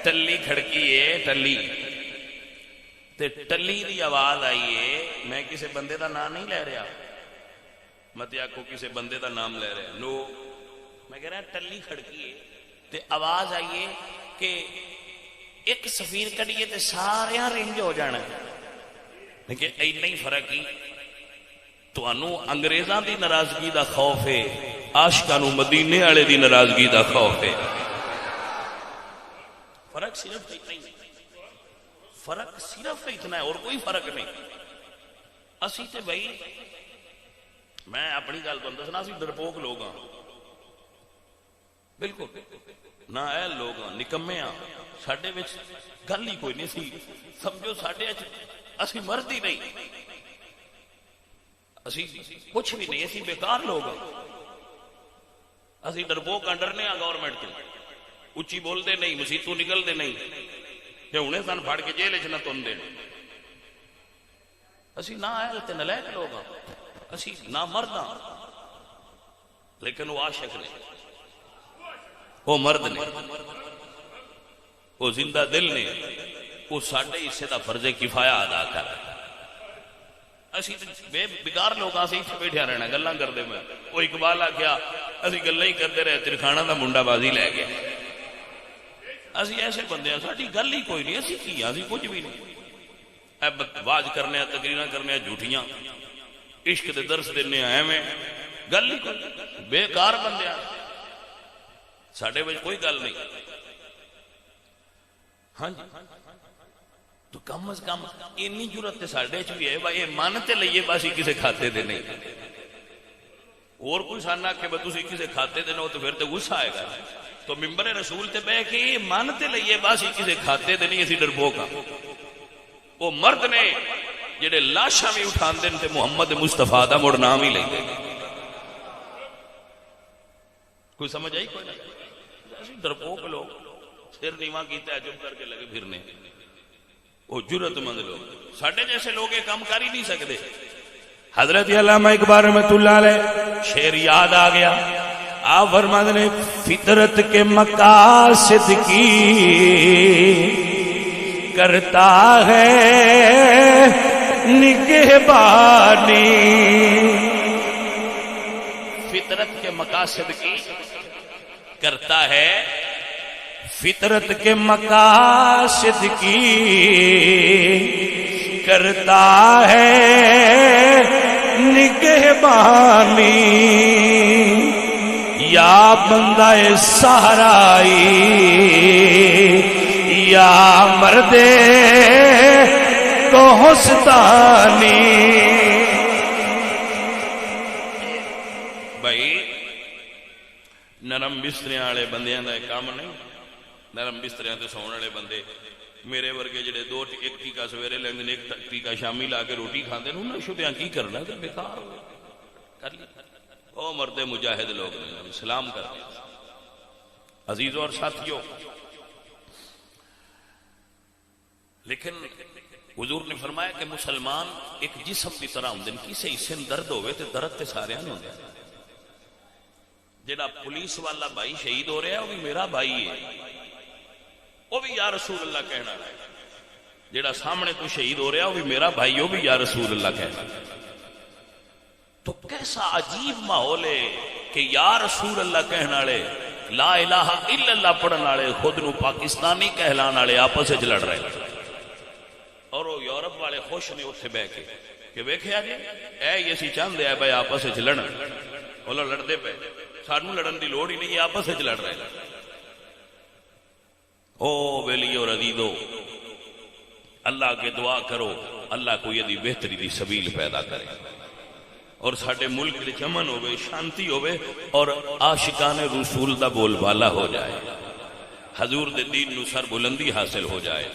ٹلی کھڑکی ہے ٹلی تے ٹلی دی آواز آئی ہے. میں کسی بندے دا نام نہیں لے رہا, مت آکھو کسی بندے دا نام لے رہا, نو میں کہہ رہا ٹلی کھڑکی ہے تے آواز آئی ہے کہ ایک سفیر کڈیے تے سارے رنج ہو جانا. لیکن اینا ہی فرق ہی تانوں انگریزاں دی ناراضگی دا خوف ہے, عاشقاں نوں مدینے والے دی ناراضگی دا خوف ہے. فرق صرف اتنا ہی, فرق صرف اتنا ہے اور کوئی فرق نہیں. اسی تے بھائی میں اپنی گل تمہیں دسنا, اسی ڈرپوک لوگ ہاں, بالکل نہ اہل لوگ ہاں, نکمے ہاں. ساڈے وچ گل ہی کوئی نہیں سی, سمجھو ساڈے اسی مرد ہی نہیں, اسی کچھ بھی نہیں, اسی بیکار لوگ ہاں. اسی ڈرپوک ڈرنے ہاں گورنمنٹ تو, اچھی بولتے نہیں, مسیتوں نکلتے نہیں کہ انہیں سن پھڑ کے جیل چ نہ تن دے. اسی نہ اہل تے نالائق لوگ ہاں, اسی نہ مرد ہاں, لیکن وہ عاشق نے, وہ مرد نے, وہ زندہ دل نے, وہ ساڈے حصے دا فرض کفایہ ادا کر. اسی بے بیکار لوگ اسی اتنے بیٹھے رہنا گلاں کرتے. میں وہ اقبال آخیا اسی گلاں ہی کرتے رہے, ترکھانا دا منڈا بازی لے گیا. اسی ایسے بندے ہیں, ساڈی گل ہی کوئی نہیں, اسی کی اسی کچھ بھی نہیں. واز کرنے تقریراں کرنے جھوٹیاں, عشق دے درس دینے ایویں, گل ہی کوئی, بیکار بندے ساڈے وچ کوئی گل نہیں. ہاں جی, تو کم از کم اینی جرت تے ساڈے چ بھی ہے بھائی, من تے لئیے بس کسی کھاتے دے نہیں. اور کوئی سان آکھے بس تسی کسی کھاتے دے نو تو پھر تے غصہ آئے گا. تو ممبر رسول تے بہ کے من تے لئیے بس کسی کھاتے دے نہیں, اسی ڈرپوک ہاں. وہ مرد نے جڑے لاشاں بھی اٹھاندے تے محمد مصطفیٰ دا مڑ نام ہی لیندے. کوئی سمجھ آئی کوئی نہیں؟ اسی ڈرپوک لوگ سر نیواں کیتا ہے چپ کر کے لگے پھرنے. وہ جرت مند لوگ, ساڈے جیسے لوگ یہ کام کر ہی نہیں سکتے. حضرت علامہ اقبال رحمۃ اللہ علیہ شعر یاد آ گیا. آپ فرماتے نے فطرت کے مقاصد کی کرتا ہے نگہبانی. فطرت کے مقاصد کی کرتا ہے, فطرت کے مقاصد کی کرتا ہے نگہبانی. یا بندہ صحرائی یا مرد کوہستانی. بھائی نرم بستریاں والے بندیاں دا کام نہیں. نرم بستریاں تے سون والے بندے میرے ورگے جڑے دو ایک ٹیکا سویرے لیندے نے ایک ٹیکا شامی لا کے روٹی کھاندے نے, انہاں شدیاں کی کرنا تے بیکار ہو کر لی. او مرد مجاہد لوگ نے سلام کرتے. عزیزوں اور ساتھیوں, لیکن حضور نے فرمایا کہ مسلمان ایک جسم کی طرح ہوندے, کسے حصے درد ہوئے تے درد تے سارے نوں ہوندا. جڑا پولیس والا بھائی شہید ہو رہا ہے وہ بھی میرا بھائی ہے, وہ بھی یا رسول اللہ کہنا ہے. جڑا سامنے تو شہید ہو رہا ہے وہ بھی میرا بھائی, وہ بھی یا رسول اللہ کہنا. تو کیسا عجیب ماحول ہے کہ یا رسول اللہ کہنے والے, لا الہ الا اللہ پڑھن والے, خود نو پاکستانی کہلان والے آپس وچ لڑ رہے. اور وہ یورپ والے خوش نے اتنے بہ کے کہ ویکھیا جی اے اسی چاہتے ہیں بھائی آپس وچ لڑن, وہ لڑتے پے, سانوں لڑن دی لوڑ ہی نہیں, آپس وچ لڑ رہے. او ویلیو عزیزو, اللہ کے دعا کرو اللہ کو یہ بہتری دی سبیل پیدا کرے اور ساڈے ملک وچ امن ہوے, شانتی ہوے اور عاشقان رسول دا بول بالا ہو جائے, حضور دے دین نو سر بلندی حاصل ہو جائے.